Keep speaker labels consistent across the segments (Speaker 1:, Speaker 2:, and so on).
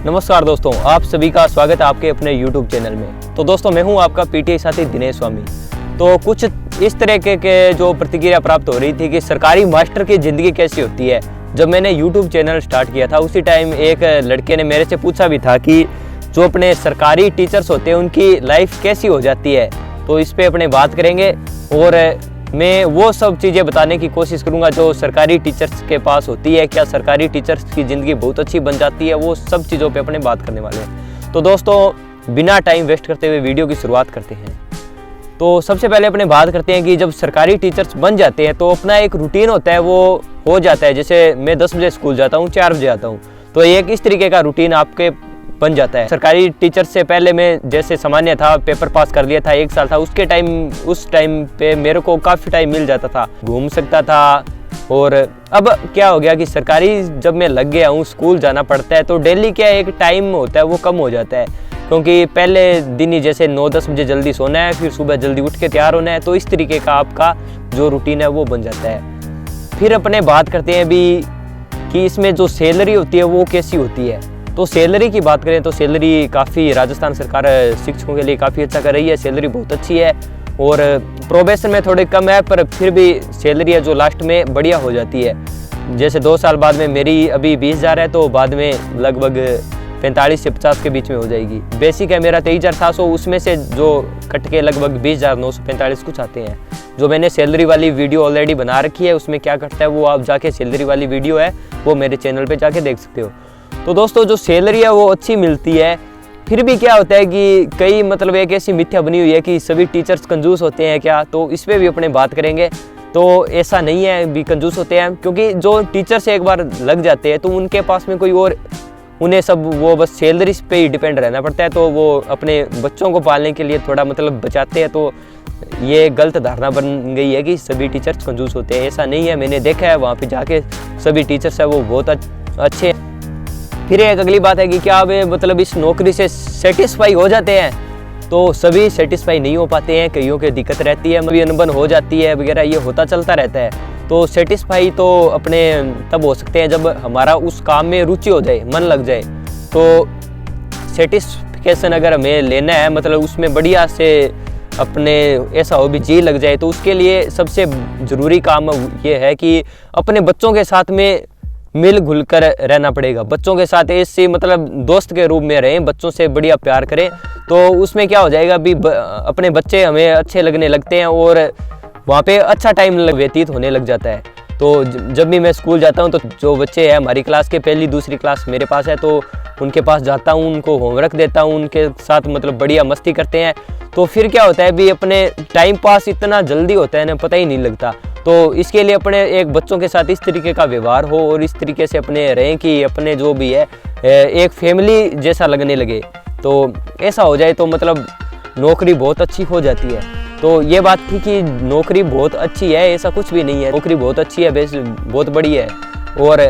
Speaker 1: नमस्कार दोस्तों, आप सभी का स्वागत है आपके अपने YouTube चैनल में। तो दोस्तों, मैं हूं आपका पीटीआई साथी दिनेश स्वामी। तो कुछ इस तरह के जो प्रतिक्रिया प्राप्त हो रही थी कि सरकारी मास्टर की ज़िंदगी कैसी होती है। जब मैंने YouTube चैनल स्टार्ट किया था उसी टाइम एक लड़के ने मेरे से पूछा भी था कि जो अपने सरकारी टीचर्स होते हैं उनकी लाइफ कैसी हो जाती है। तो इस पर अपने बात करेंगे और मैं वो सब चीज़ें बताने की कोशिश करूंगा जो सरकारी टीचर्स के पास होती है। क्या सरकारी टीचर्स की ज़िंदगी बहुत अच्छी बन जाती है, वो सब चीज़ों पे अपने बात करने वाले हैं। तो दोस्तों, बिना टाइम वेस्ट करते हुए वीडियो की शुरुआत करते हैं। तो सबसे पहले अपने बात करते हैं कि जब सरकारी टीचर्स बन जाते हैं तो अपना एक रूटीन होता है, वो हो जाता है। जैसे मैं 10 बजे स्कूल जाता हूँ, 4 बजे आता हूँ, तो एक इस तरीके का रूटीन आपके बन जाता है। सरकारी टीचर से पहले मैं जैसे सामान्य था, पेपर पास कर लिया था, 1 साल था, उस टाइम पे मेरे को काफ़ी टाइम मिल जाता था, घूम सकता था। और अब क्या हो गया कि सरकारी जब मैं लग गया हूँ, स्कूल जाना पड़ता है, तो डेली क्या एक टाइम होता है वो कम हो जाता है। क्योंकि पहले दिन ही जैसे 9-10 बजे जल्दी सोना है, फिर सुबह जल्दी उठ के तैयार होना है, तो इस तरीके का आपका जो रूटीन है वो बन जाता है। फिर अपने बात करते हैं अभी कि इसमें जो सैलरी होती है वो कैसी होती है। तो सैलरी की बात करें तो सैलरी काफ़ी राजस्थान सरकार शिक्षकों के लिए काफ़ी अच्छा कर रही है। सैलरी बहुत अच्छी है और प्रोबेशन में थोड़ी कम है, पर फिर भी सैलरी है जो लास्ट में बढ़िया हो जाती है। जैसे 2 साल बाद में मेरी अभी 20,000 है, तो बाद में लगभग 45 से 50 के बीच में हो जाएगी। बेसिक है मेरा 23,700, उसमें से जो कट के लगभग 20,945 कुछ आते हैं। जो मैंने सैलरी वाली वीडियो ऑलरेडी बना रखी है, उसमें क्या कटता है वो आप जाके सैलरी वाली वीडियो है वो मेरे चैनल पे जाके देख सकते हो। तो दोस्तों, जो सैलरी है वो अच्छी मिलती है। फिर भी क्या होता है कि कई एक ऐसी मिथ्या बनी हुई है कि सभी टीचर्स कंजूस होते हैं क्या, तो इस पर भी अपने बात करेंगे। तो ऐसा नहीं है भी कंजूस होते हैं, क्योंकि जो टीचर से एक बार लग जाते हैं तो उनके पास में कोई और उन्हें सब वो बस सैलरी पे ही डिपेंड रहना पड़ता है। तो वो अपने बच्चों को पालने के लिए थोड़ा बचाते हैं। तो ये गलत धारणा बन गई है कि सभी टीचर्स कंजूस होते हैं, ऐसा नहीं है। मैंने देखा है, वहाँ पे जाके सभी टीचर्स है वो बहुत अच्छे हैं। फिर एक अगली बात है कि क्या आप इस नौकरी से सेटिस्फाई हो जाते हैं। तो सभी सेटिस्फाई नहीं हो पाते हैं, कईयों की दिक्कत रहती है, कभी अनबन हो जाती है वगैरह, ये होता चलता रहता है। तो सेटिस्फाई तो अपने तब हो सकते हैं जब हमारा उस काम में रुचि हो जाए, मन लग जाए। तो सेटिस्फिकेशन अगर हमें लेना है, उसमें बढ़िया से अपने ऐसा हो भी जी लग जाए, तो उसके लिए सबसे ज़रूरी काम ये है कि अपने बच्चों के साथ में मिल घुल कर रहना पड़ेगा। बच्चों के साथ ऐसे दोस्त के रूप में रहें, बच्चों से बढ़िया प्यार करें। तो उसमें क्या हो जाएगा भी अपने बच्चे हमें अच्छे लगने लगते हैं और वहाँ पे अच्छा टाइम व्यतीत होने लग जाता है। तो जब भी मैं स्कूल जाता हूँ तो जो बच्चे हैं हमारी क्लास के, पहली दूसरी क्लास मेरे पास है, तो उनके पास जाता हूँ, उनको होमवर्क देता हूँ, उनके साथ बढ़िया मस्ती करते हैं। तो फिर क्या होता है भी अपने टाइम पास इतना जल्दी होता है ना, पता ही नहीं लगता। तो इसके लिए अपने एक बच्चों के साथ इस तरीके का व्यवहार हो और इस तरीके से अपने रहें कि अपने जो भी है एक फैमिली जैसा लगने लगे। तो ऐसा हो जाए तो नौकरी बहुत अच्छी हो जाती है। तो ये बात थी कि नौकरी बहुत अच्छी है, ऐसा कुछ भी नहीं है। नौकरी बहुत अच्छी है, बहुत बड़ी है। और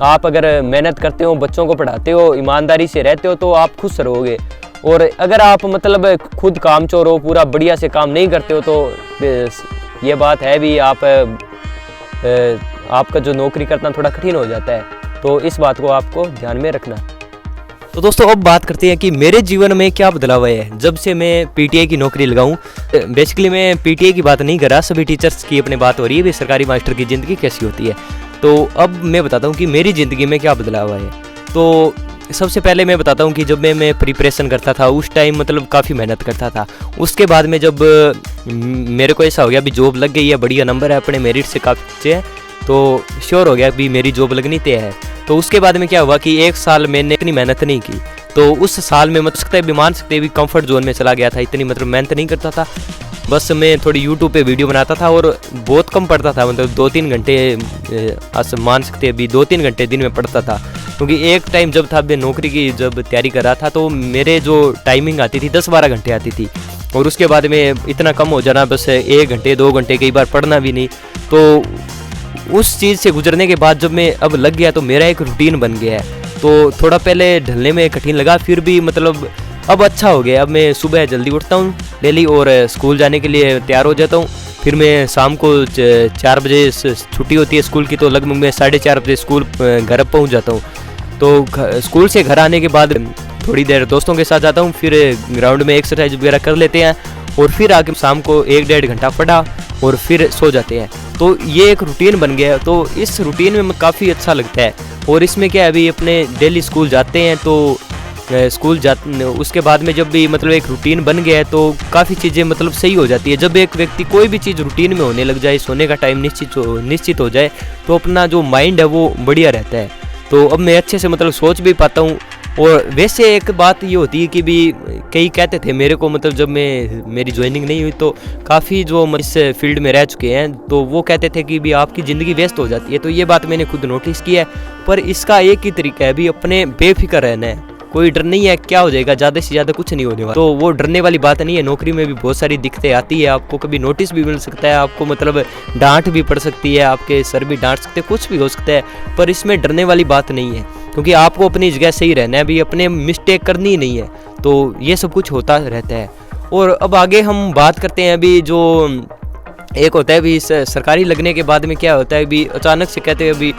Speaker 1: आप अगर मेहनत करते हो, बच्चों को पढ़ाते हो, ईमानदारी से रहते हो, तो आप खुश रहोगे। और अगर आप खुद कामचोर हो, पूरा बढ़िया से काम नहीं करते हो, तो ये बात है भी आपका जो नौकरी करना थोड़ा कठिन हो जाता है। तो इस बात को आपको ध्यान में रखना। तो दोस्तों, अब बात करते हैं कि मेरे जीवन में क्या बदलाव है जब से मैं पीटीआई की नौकरी लगाऊं। बेसिकली मैं पीटीआई की बात नहीं कर रहा, सभी टीचर्स की अपने बात हो रही है भी सरकारी मास्टर की ज़िंदगी कैसी होती है। तो अब मैं बताता हूँ कि मेरी ज़िंदगी में क्या बदलाव है। तो सबसे पहले मैं बताता हूँ कि जब मैं प्रिपरेशन करता था उस टाइम काफ़ी मेहनत करता था। उसके बाद में जब मेरे को ऐसा हो गया भी जॉब लग गई है, बढ़िया नंबर है, अपने मेरिट से काफ़ी अच्छे हैं, तो श्योर हो गया भी मेरी जॉब लगनी तय है। तो उसके बाद में क्या हुआ कि 1 साल मैंने इतनी मेहनत नहीं की। तो उस साल में मान सकते भी कंफर्ट जोन में चला गया था। इतनी मेहनत नहीं करता था, बस मैं थोड़ी यूट्यूब पे वीडियो बनाता था और बहुत कम पढ़ता था। 2-3 घंटे मान सकते भी 2-3 घंटे दिन में पढ़ता था। क्योंकि एक टाइम जब था मैं नौकरी की जब तैयारी कर रहा था, तो मेरे जो टाइमिंग आती थी 10-12 घंटे आती थी, और उसके बाद में इतना कम हो जाना, बस 1 घंटे 2 घंटे, कई बार पढ़ना भी नहीं। तो उस चीज़ से गुजरने के बाद जब मैं अब लग गया तो मेरा एक रूटीन बन गया है। तो थोड़ा पहले ढलने में कठिन लगा, फिर भी अब अच्छा हो गया। अब मैं सुबह जल्दी उठता हूँ डेली और स्कूल जाने के लिए तैयार हो जाता हूँ। फिर मैं शाम को 4 बजे छुट्टी होती है स्कूल की, तो लगभग मैं 4:30 बजे स्कूल घर पहुँच जाता हूँ। तो स्कूल से घर आने के बाद थोड़ी देर दोस्तों के साथ जाता हूँ, फिर ग्राउंड में एक्सरसाइज वगैरह कर लेते हैं और फिर आके शाम को 1-1.5 घंटा पढ़ा और फिर सो जाते हैं। तो ये एक रूटीन बन गया है। तो इस रूटीन में काफ़ी अच्छा लगता है। और इसमें क्या है, अभी अपने डेली स्कूल जाते हैं तो उसके बाद में जब भी मतलब एक रूटीन बन गया है तो काफ़ी चीज़ें मतलब सही हो जाती है। जब एक व्यक्ति कोई भी चीज़ रूटीन में होने लग जाए, सोने का टाइम निश्चित हो जाए, तो अपना जो माइंड है वो बढ़िया रहता है। तो अब मैं अच्छे से मतलब सोच भी पाता हूँ। और वैसे एक बात ये होती है कि भी कई कहते थे मेरे को, मतलब जब मेरी ज्वाइनिंग नहीं हुई तो काफ़ी जो इस फील्ड में रह चुके हैं तो वो कहते थे कि भी आपकी ज़िंदगी व्यस्त हो जाती है। तो ये बात मैंने खुद नोटिस की है। पर इसका एक ही तरीका है, भी अपने बेफिक्र रहना है। कोई डर नहीं है, क्या हो जाएगा, ज़्यादा से ज़्यादा कुछ नहीं होने वाला। तो वो डरने वाली बात नहीं है। नौकरी में भी बहुत सारी दिक्कतें आती है, आपको कभी नोटिस भी मिल सकता है, आपको मतलब डांट भी पड़ सकती है, आपके सर भी डांट सकते हैं, कुछ भी हो सकता है। पर इसमें डरने वाली बात नहीं है, क्योंकि आपको अपनी जगह सही रहना है, अभी अपने मिस्टेक करनी ही नहीं है। तो ये सब कुछ होता रहता है। और अब आगे हम बात करते हैं। अभी जो एक होता है भी सरकारी लगने के बाद में क्या होता है, भी अचानक से कहते हैं अभी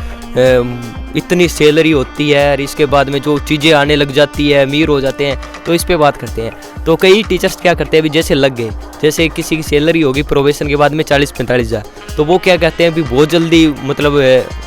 Speaker 1: इतनी सैलरी होती है और इसके बाद में जो चीज़ें आने लग जाती है, अमीर हो जाते हैं। तो इस पे बात करते हैं। तो कई टीचर्स क्या करते हैं, अभी जैसे लग गए, जैसे किसी की सैलरी होगी प्रोबेशन के बाद में 40-45 हज़ार, तो वो क्या कहते हैं अभी बहुत जल्दी, मतलब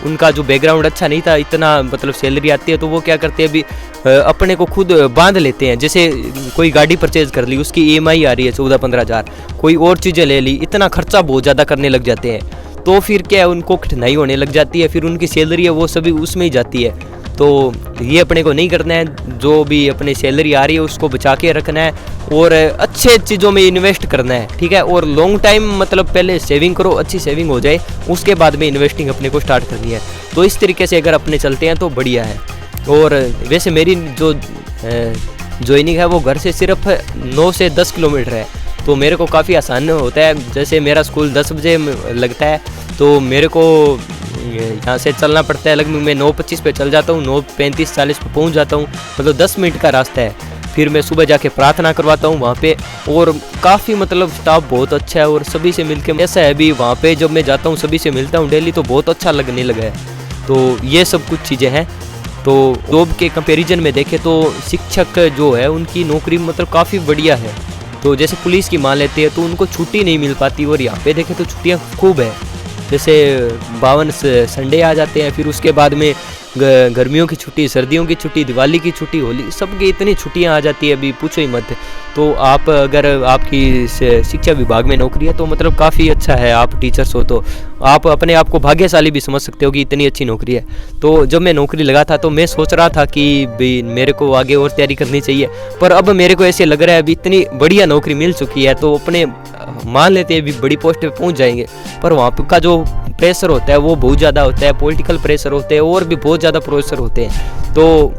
Speaker 1: उनका जो बैकग्राउंड अच्छा नहीं था, इतना मतलब सैलरी आती है, तो वो क्या करते हैं अभी अपने को खुद बांध लेते हैं। जैसे कोई गाड़ी परचेज कर ली, उसकी EMI आ रही है 14-15 हज़ार, कोई और चीज़ें ले ली, इतना खर्चा बहुत ज़्यादा करने लग जाते हैं। तो फिर क्या है, उनको कठिनाई होने लग जाती है, फिर उनकी सैलरी है वो सभी उसमें ही जाती है। तो ये अपने को नहीं करना है। जो भी अपनी सैलरी आ रही है उसको बचा के रखना है और अच्छे चीज़ों में इन्वेस्ट करना है, ठीक है। और लॉन्ग टाइम मतलब पहले सेविंग करो, अच्छी सेविंग हो जाए, उसके बाद में इन्वेस्टिंग अपने को स्टार्ट करनी है। तो इस तरीके से अगर अपने चलते हैं तो बढ़िया है। और वैसे मेरी जो ज्वाइनिंग है वो घर से सिर्फ 9 से 10 किलोमीटर है, तो मेरे को काफ़ी आसान होता है। जैसे मेरा स्कूल 10 बजे लगता है, तो मेरे को यहाँ से चलना पड़ता है, लगभग मैं 9:25 पे चल जाता हूँ, 9:35-40 पे पहुँच जाता हूँ, मतलब 10 मिनट का रास्ता है। फिर मैं सुबह जाके प्रार्थना करवाता हूँ वहाँ पे। और काफ़ी मतलब स्टाफ बहुत अच्छा है और सभी से मिलके ऐसा है भी वहाँ पे जब मैं जाता हूँ सभी से मिलता हूँ डेली, तो बहुत अच्छा लगने लगा है। तो ये सब कुछ चीज़ें हैं। तो जॉब के कंपैरिजन में देखें तो शिक्षक जो है उनकी नौकरी मतलब काफ़ी बढ़िया है। तो जैसे पुलिस की मान लेते हैं तो उनको छुट्टी नहीं मिल पाती, और यहाँ पे देखें तो छुट्टियाँ खूब है। जैसे 52 संडे आ जाते हैं, फिर उसके बाद में गर्मियों की छुट्टी, सर्दियों की छुट्टी, दिवाली की छुट्टी, होली, सबकी इतनी छुट्टियां आ जाती है अभी पूछो ही मत। तो आप अगर आपकी शिक्षा विभाग में नौकरी है तो मतलब काफ़ी अच्छा है, आप टीचर्स हो तो आप अपने आप को भाग्यशाली भी समझ सकते हो कि इतनी अच्छी नौकरी है। तो जब मैं नौकरी लगा था तो मैं सोच रहा था कि भाई मेरे को आगे और तैयारी करनी चाहिए, पर अब मेरे को ऐसे लग रहा है अभी इतनी बढ़िया नौकरी मिल चुकी है तो अपने मान लेते हैं अभी बड़ी पोस्ट पे पहुंच जाएंगे, पर वहाँ का जो प्रेशर होता है वो बहुत ज़्यादा होता है, पॉलिटिकल प्रेशर होते हैं और भी बहुत ज़्यादा प्रेशर होते हैं। तो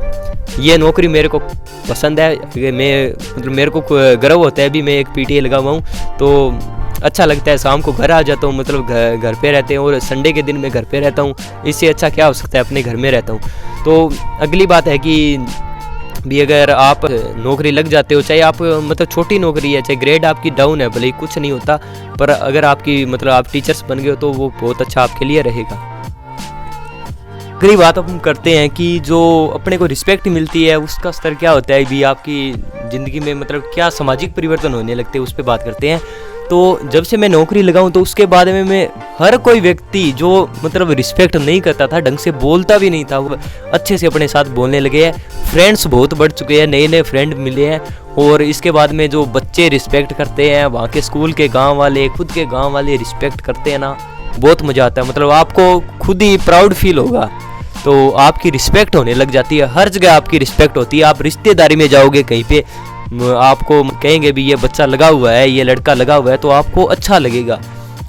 Speaker 1: ये नौकरी मेरे को पसंद है। मैं मतलब मेरे को गर्व होता है अभी मैं एक PTA लगा हुआ हूँ, तो अच्छा लगता है। शाम को घर आ जाता हूँ, मतलब घर पे रहते हैं, और संडे के दिन मैं घर पे रहता हूँ। इससे अच्छा क्या हो सकता है, अपने घर में रहता हूँ। तो अगली बात है कि भी अगर आप नौकरी लग जाते हो, चाहे आप मतलब छोटी नौकरी है, चाहे ग्रेड आपकी डाउन है, भले ही कुछ नहीं होता, पर अगर आपकी मतलब आप टीचर्स बन गए हो तो वो बहुत अच्छा आपके लिए रहेगा। अगली बात हम करते हैं कि जो अपने को रिस्पेक्ट मिलती है उसका स्तर क्या होता है, भी आपकी ज़िंदगी में मतलब क्या सामाजिक परिवर्तन होने लगते हैं, उस पर बात करते हैं। तो जब से मैं नौकरी लगा हूँ तो उसके बाद में मैं हर कोई व्यक्ति जो मतलब रिस्पेक्ट नहीं करता था, ढंग से बोलता भी नहीं था, वो अच्छे से अपने साथ बोलने लगे हैं। फ्रेंड्स बहुत बढ़ चुके हैं, नए नए फ्रेंड मिले हैं। और इसके बाद में जो बच्चे रिस्पेक्ट करते हैं, वहाँ के स्कूल के गांव वाले, खुद के गांव वाले रिस्पेक्ट करते हैं ना, बहुत मज़ा आता है। मतलब आपको खुद ही प्राउड फील होगा, तो आपकी रिस्पेक्ट होने लग जाती है। हर जगह आपकी रिस्पेक्ट होती है। आप रिश्तेदारी में जाओगे कहीं पे, आपको कहेंगे भी ये बच्चा लगा हुआ है, ये लड़का लगा हुआ है, तो आपको अच्छा लगेगा।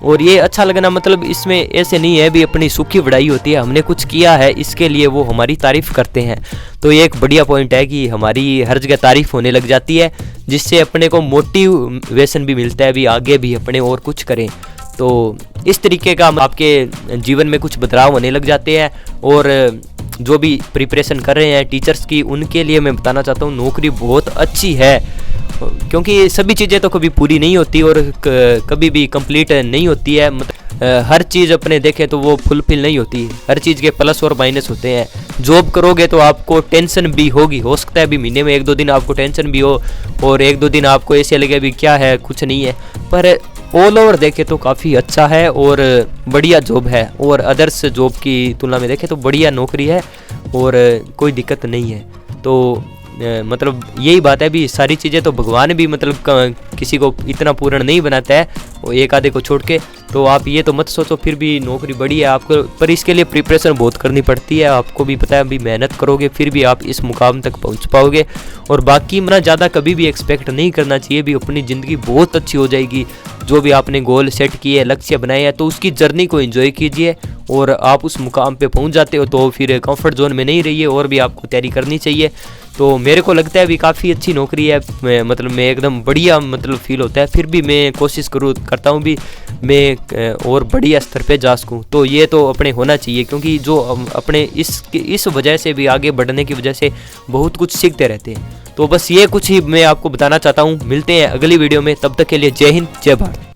Speaker 1: और ये अच्छा लगना मतलब इसमें ऐसे नहीं है भी अपनी सूखी बढ़ाई होती है, हमने कुछ किया है इसके लिए वो हमारी तारीफ़ करते हैं। तो ये एक बढ़िया पॉइंट है कि हमारी हर जगह तारीफ़ होने लग जाती है, जिससे अपने को मोटिवेशन भी मिलता है भी आगे भी अपने और कुछ करें। तो इस तरीके का आपके जीवन में कुछ बदलाव होने लग जाते हैं। और जो भी प्रिपरेशन कर रहे हैं टीचर्स की, उनके लिए मैं बताना चाहता हूँ नौकरी बहुत अच्छी है, क्योंकि सभी चीज़ें तो कभी पूरी नहीं होती और कभी भी कंप्लीट नहीं होती है। मतलब हर चीज़ अपने देखें तो वो फुलफिल नहीं होती, हर चीज़ के प्लस और माइनस होते हैं। जॉब करोगे तो आपको टेंशन भी होगी, हो सकता है अभी महीने में 1-2 दिन आपको टेंशन भी हो और 1-2 दिन आपको ऐसे लगे भी क्या है कुछ नहीं है, पर ऑल ओवर देखें तो काफ़ी अच्छा है और बढ़िया जॉब है और अदर्स जॉब की तुलना में देखें तो बढ़िया नौकरी है और कोई दिक्कत नहीं है। तो मतलब यही बात है भी, सारी चीज़ें तो भगवान भी मतलब किसी को इतना पूर्ण नहीं बनाता है वो एक आधे को छोड़ के, तो आप ये तो मत सोचो फिर भी नौकरी बड़ी है आपको, पर इसके लिए प्रिपरेशन बहुत करनी पड़ती है, आपको भी पता है अभी मेहनत करोगे फिर भी आप इस मुकाम तक पहुंच पाओगे। और बाकी ना ज़्यादा कभी भी एक्सपेक्ट नहीं करना चाहिए भी, अपनी ज़िंदगी बहुत अच्छी हो जाएगी। जो भी आपने गोल सेट किए, लक्ष्य बनाए हैं, तो उसकी जर्नी को एंजॉय कीजिए और आप उस मुकाम पे पहुंच जाते हो तो फिर कंफर्ट जोन में नहीं रहिए और भी आपको तैयारी करनी चाहिए। तो मेरे को लगता है अभी काफ़ी अच्छी नौकरी है, मतलब मैं एकदम बढ़िया मतलब फील होता है, फिर भी मैं कोशिश करता हूँ भी मैं और बढ़िया स्तर पे जा सकूँ। तो ये तो अपने होना चाहिए, क्योंकि जो अपने इस वजह से भी आगे बढ़ने की वजह से बहुत कुछ सीखते रहते हैं। तो बस ये कुछ ही मैं आपको बताना चाहता हूँ। मिलते हैं अगली वीडियो में, तब तक के लिए जय हिंद जय भारत।